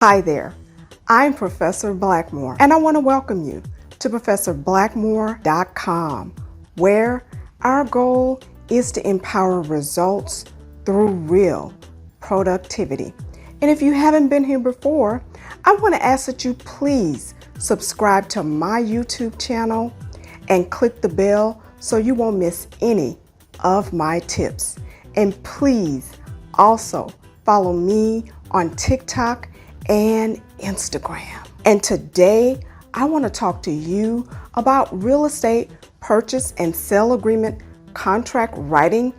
Hi there, I'm Professor Blackmore, and I want to welcome you to ProfessorBlackmore.com, where our goal is to empower results through real productivity. And if you haven't been here before, I want to ask that you please subscribe to my YouTube channel and click the bell so you won't miss any of my tips. And please also follow me on TikTok and Instagram. And today I want to talk to you about real estate purchase and sale agreement, contract writing,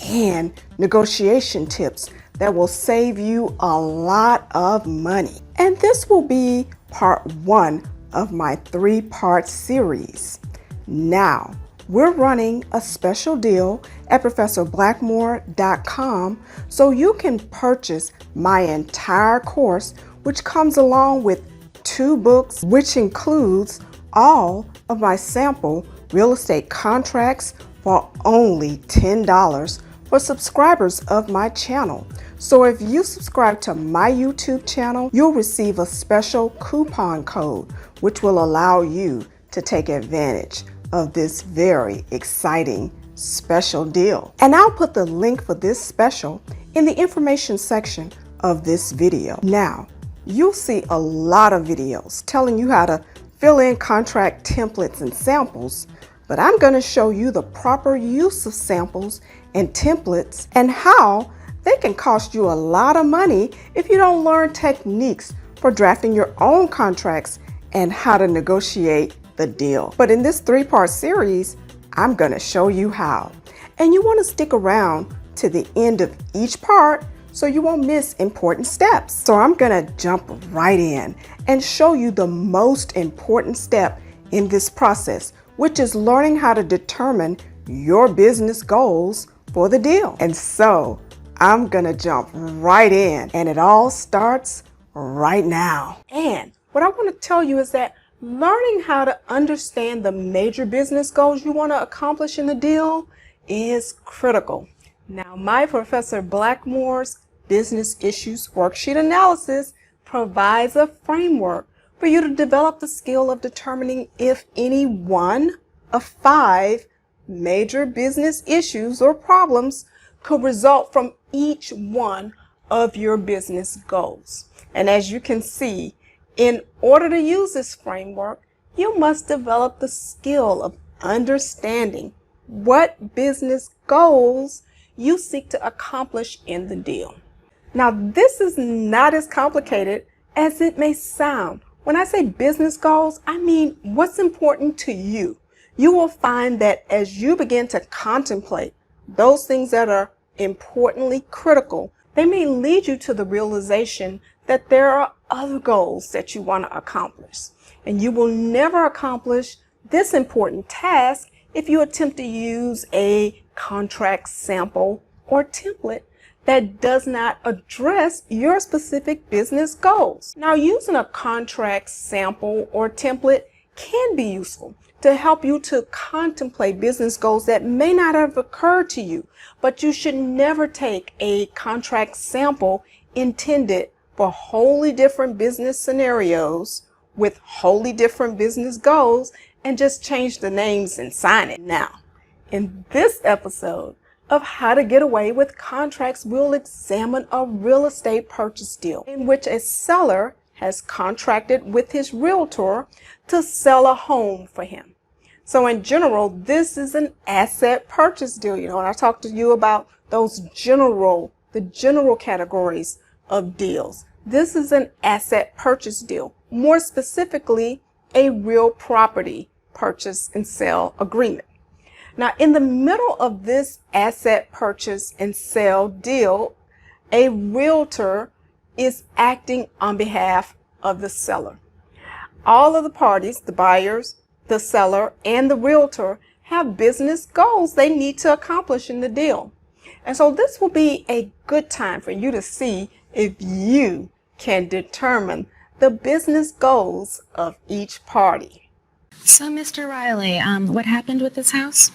and negotiation tips that will save you a lot of money. And this will be part one of my three-part series. Now, we're running a special deal at ProfessorBlackmore.com so you can purchase my entire course, which comes along with 2 books, which includes all of my sample real estate contracts for only $10 for subscribers of my channel. So if you subscribe to my YouTube channel, you'll receive a special coupon code, which will allow you to take advantage of this very exciting special deal. And I'll put the link for this special in the information section of this video. Now, you'll see a lot of videos telling you how to fill in contract templates and samples, but I'm going to show you the proper use of samples and templates and how they can cost you a lot of money if you don't learn techniques for drafting your own contracts and how to negotiate the deal. But in this 3-part series, I'm going to show you how. And you want to stick around to the end of each part so you won't miss important steps. So I'm going to jump right in and show you the most important step in this process, which is learning how to determine your business goals for the deal. And so I'm going to jump right in, and it all starts right now. And what I want to tell you is that learning how to understand the major business goals you want to accomplish in the deal is critical. Now, my Professor Blackmore's Business Issues Worksheet Analysis provides a framework for you to develop the skill of determining if any one of 5 major business issues or problems could result from each one of your business goals. And as you can see, in order to use this framework, you must develop the skill of understanding what business goals you seek to accomplish in the deal. Now, this is not as complicated as it may sound. When I say business goals, I mean what's important to you. You will find that as you begin to contemplate those things that are importantly critical, they may lead you to the realization that there are other goals that you want to accomplish. And you will never accomplish this important task if you attempt to use a contract sample or template that does not address your specific business goals. Now, using a contract sample or template can be useful to help you to contemplate business goals that may not have occurred to you, but you should never take a contract sample intended for wholly different business scenarios with wholly different business goals and just change the names and sign it. Now, in this episode of How to Get Away with Contracts, we'll examine a real estate purchase deal in which a seller has contracted with his realtor to sell a home for him. So in general, this is an asset purchase deal. You know, and I talked to you about the general categories of deals. This is an asset purchase deal, more specifically, a real property purchase and sale agreement. Now, in the middle of this asset purchase and sale deal, a realtor is acting on behalf of the seller. All of the parties, the buyers, the seller, and the realtor, have business goals they need to accomplish in the deal. And so this will be a good time for you to see if you can determine the business goals of each party. So, Mr. Riley, what happened with this house?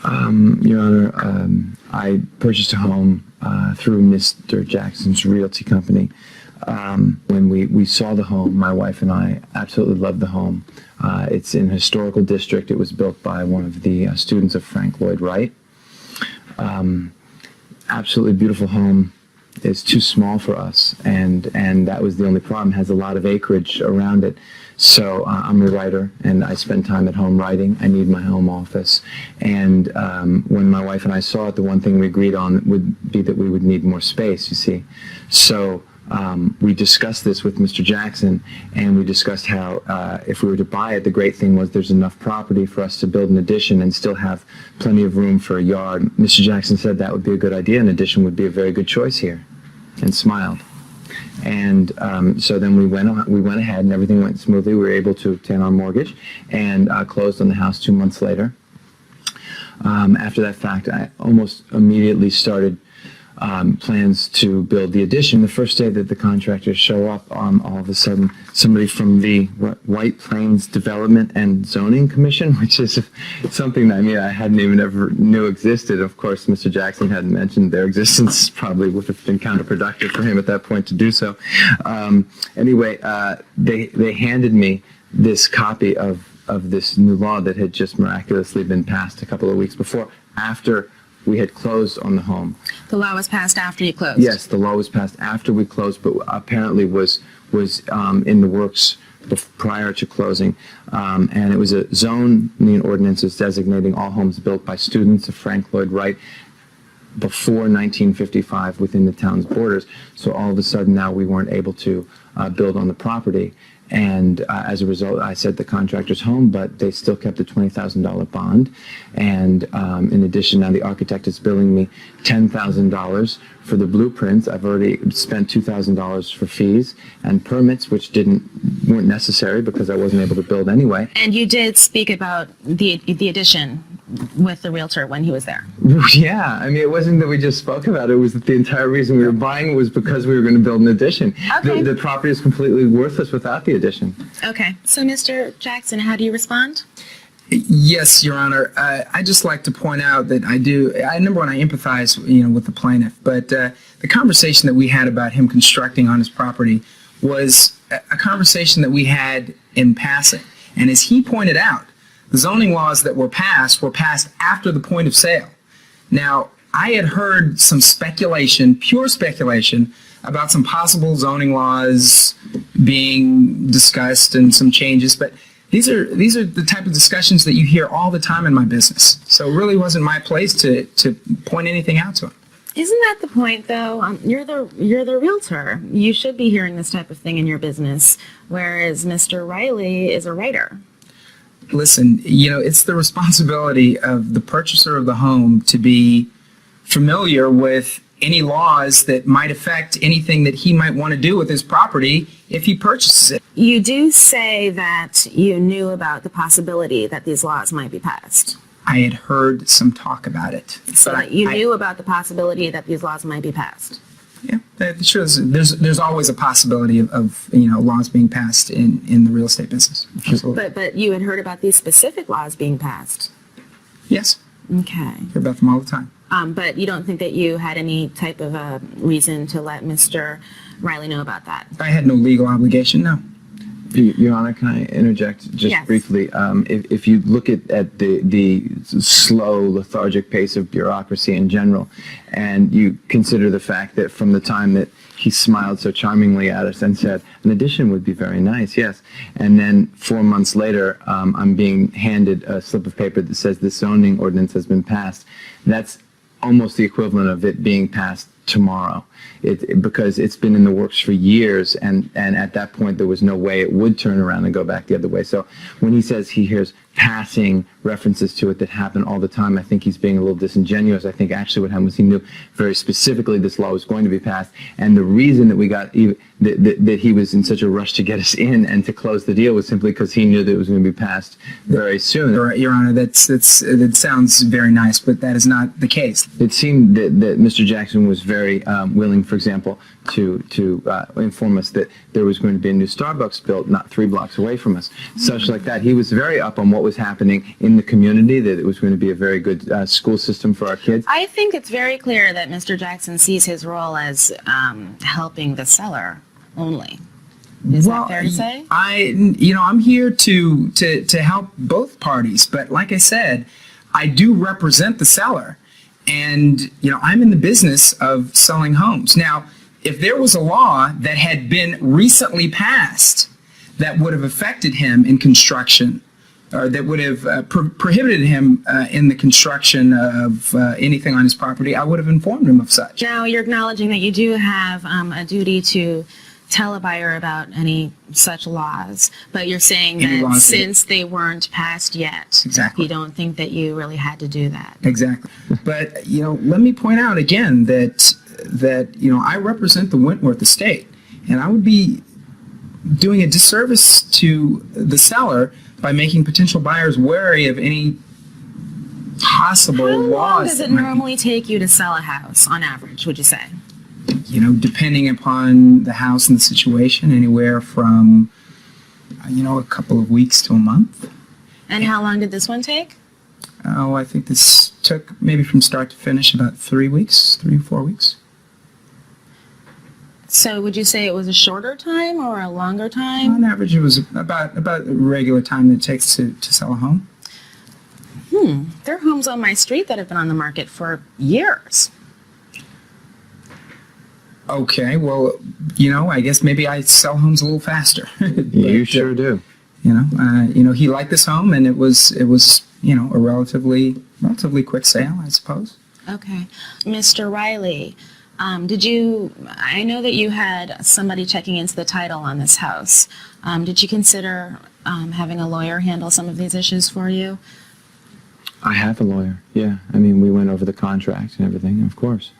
Your Honor, I purchased a home through Mr. Jackson's realty company. When we saw the home, my wife and I absolutely loved the home. It's in a historical district. It was built by one of the students of Frank Lloyd Wright. Absolutely beautiful home. It's too small for us, and that was the only problem. It has a lot of acreage around it. So I'm a writer, and I spend time at home writing. I need my home office. And when my wife and I saw it, the one thing we agreed on would be that we would need more space, you see. So we discussed this with Mr. Jackson, and we discussed how if we were to buy it, the great thing was there's enough property for us to build an addition and still have plenty of room for a yard. Mr. Jackson said that would be a good idea. An addition would be a very good choice here, and smiled. And so then we went ahead, and everything went smoothly. We were able to obtain our mortgage and closed on the house 2 months later. After that fact, I almost immediately started plans to build the addition. The first day that the contractors show up, all of a sudden, somebody from the White Plains Development and Zoning Commission, which is something that I hadn't even ever knew existed. Of course, Mr. Jackson hadn't mentioned their existence. Probably would have been counterproductive for him at that point to do so. Anyway, they handed me this copy of this new law that had just miraculously been passed a couple of weeks before, after we had closed on the home. The law was passed after you closed? Yes, the law was passed after we closed, but apparently was in the works prior to closing. And it was a zoning ordinance designating all homes built by students of Frank Lloyd Wright before 1955 within the town's borders. So all of a sudden now we weren't able to build on the property. And as a result, I sent the contractors home, but they still kept a $20,000 bond. And in addition, now the architect is billing me $10,000 for the blueprints. I've already spent $2,000 for fees and permits, which weren't necessary because I wasn't able to build anyway. And you did speak about the addition with the realtor when he was there? Yeah, it wasn't that we just spoke about it. It was that the entire reason we were buying it was because we were going to build an addition. Okay. The property is completely worthless without the addition. Okay. So, Mr. Jackson, how do you respond? Yes, Your Honor. I'd just like to point out that number one, I empathize, with the plaintiff, but the conversation that we had about him constructing on his property was a conversation that we had in passing. And as he pointed out, the zoning laws that were passed after the point of sale. Now, I had heard some speculation, pure speculation, about some possible zoning laws being discussed and some changes, but these are the type of discussions that you hear all the time in my business. So it really wasn't my place to point anything out to him. Isn't that the point, though? You're the realtor. You should be hearing this type of thing in your business, whereas Mr. Riley is a writer. Listen, it's the responsibility of the purchaser of the home to be familiar with any laws that might affect anything that he might want to do with his property if he purchases it. You do say that you knew about the possibility that these laws might be passed. I had heard some talk about it. So you knew about the possibility that these laws might be passed? Yeah, sure. There's always a possibility of laws being passed in the real estate business. Absolutely. But you had heard about these specific laws being passed? Yes. Okay. Hear about them all the time. But you don't think that you had any type of a reason to let Mr. Riley know about that? I had no legal obligation, no. Your Honor, can I interject just Yes. briefly? If you look at the slow, lethargic pace of bureaucracy in general, and you consider the fact that from the time that he smiled so charmingly at us and said, an addition would be very nice, yes, and then 4 months later, I'm being handed a slip of paper that says the zoning ordinance has been passed, that's almost the equivalent of it being passed tomorrow, because it's been in the works for years, and at that point there was no way it would turn around and go back the other way. So when he says he hears passing references to it that happen all the time, I think he's being a little disingenuous. I think actually what happened was he knew very specifically this law was going to be passed, and the reason that we got that he was in such a rush to get us in and to close the deal was simply because he knew that it was going to be passed very soon. Your Honor, that sounds very nice, but that is not the case. It seemed that Mr. Jackson was very willing, for example, to inform us that there was going to be a new Starbucks built not 3 blocks away from us. Such like that. He was very up on what was happening in the community, that it was going to be a very good school system for our kids. I think it's very clear that Mr. Jackson sees his role as helping the seller only. Is that fair to say? I'm here to help both parties, but like I said, I do represent the seller, and I'm in the business of selling homes. Now, if there was a law that had been recently passed that would have affected him in construction, or that would have prohibited him in the construction of anything on his property, I would have informed him of such. Now, you're acknowledging that you do have a duty to tell a buyer about any such laws, but you're saying that since they weren't passed yet, exactly, you don't think that you really had to do that. Exactly. But let me point out again that I represent the Wentworth estate, and I would be doing a disservice to the seller by making potential buyers wary of any possible laws. How long does it normally take you to sell a house on average, would you say? Depending upon the house and the situation, anywhere from, a couple of weeks to a month. And how long did this one take? Oh, I think this took maybe from start to finish about 3 weeks, 3 to 4 weeks. So would you say it was a shorter time or a longer time? On average, it was about the regular time that it takes to sell a home. There are homes on my street that have been on the market for years. Okay, well, I guess maybe I sell homes a little faster. You sure do. He liked this home, and it was a relatively quick sale, I suppose. Okay. Mr. Riley, I know that you had somebody checking into the title on this house. Did you consider having a lawyer handle some of these issues for you? I have a lawyer, yeah. We went over the contract and everything, of course.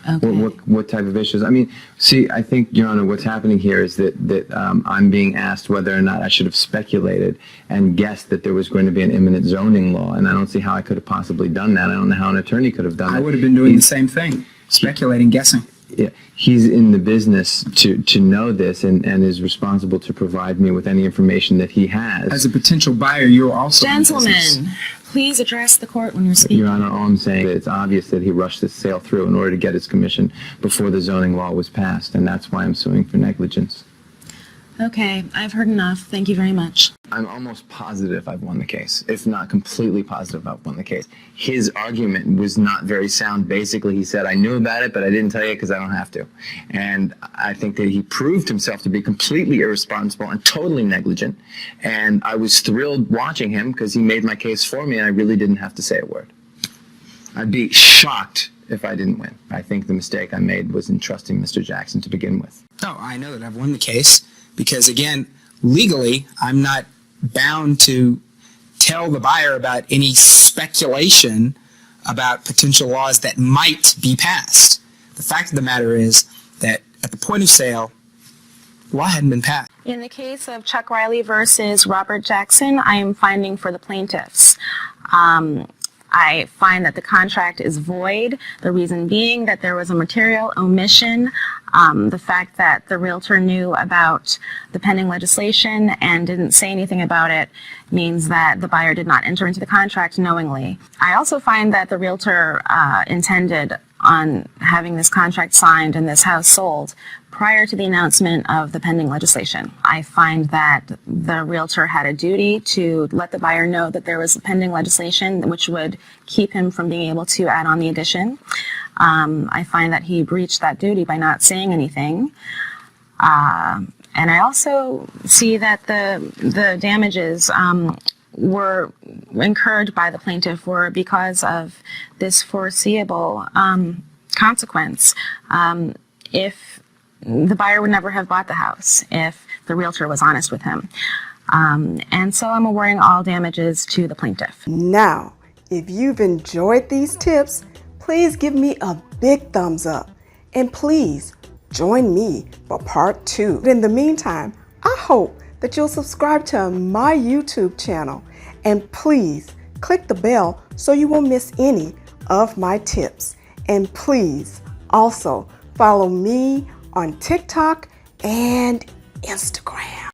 Okay. What type of issues? I think, Your Honor, what's happening here is that I'm being asked whether or not I should have speculated and guessed that there was going to be an imminent zoning law, and I don't see how I could have possibly done that. I don't know how an attorney could have done it. I would have been doing the same thing, speculating, guessing. Yeah, he's in the business to know this and is responsible to provide me with any information that he has. As a potential buyer, you're also in the business. Gentlemen, please address the court when you're speaking. Your Honor, all I'm saying is it's obvious that he rushed this sale through in order to get his commission before the zoning law was passed, and that's why I'm suing for negligence. Okay, I've heard enough. Thank you very much. I'm almost positive I've won the case, if not completely positive I've won the case. His argument was not very sound. Basically, he said, I knew about it, but I didn't tell you because I don't have to. And I think that he proved himself to be completely irresponsible and totally negligent. And I was thrilled watching him because he made my case for me, and I really didn't have to say a word. I'd be shocked if I didn't win. I think the mistake I made was in trusting Mr. Jackson to begin with. No, I know that I've won the case because, again, legally, I'm not bound to tell the buyer about any speculation about potential laws that might be passed. The fact of the matter is that at the point of sale, law hadn't been passed. In the case of Chuck Riley versus Robert Jackson, I am finding for the plaintiffs. I find that the contract is void, the reason being that there was a material omission. The fact that the realtor knew about the pending legislation and didn't say anything about it means that the buyer did not enter into the contract knowingly. I also find that the realtor intended on having this contract signed and this house sold prior to the announcement of the pending legislation. I find that the realtor had a duty to let the buyer know that there was pending legislation which would keep him from being able to add on the addition. I find that he breached that duty by not saying anything. And I also see that the damages were incurred by the plaintiff were because of this foreseeable consequence. If the buyer would never have bought the house if the realtor was honest with him. And so I'm awarding all damages to the plaintiff. Now, if you've enjoyed these tips, please give me a big thumbs up. And please join me for part 2. In the meantime, I hope that you'll subscribe to my YouTube channel. And please click the bell so you won't miss any of my tips. And please also follow me on TikTok and Instagram.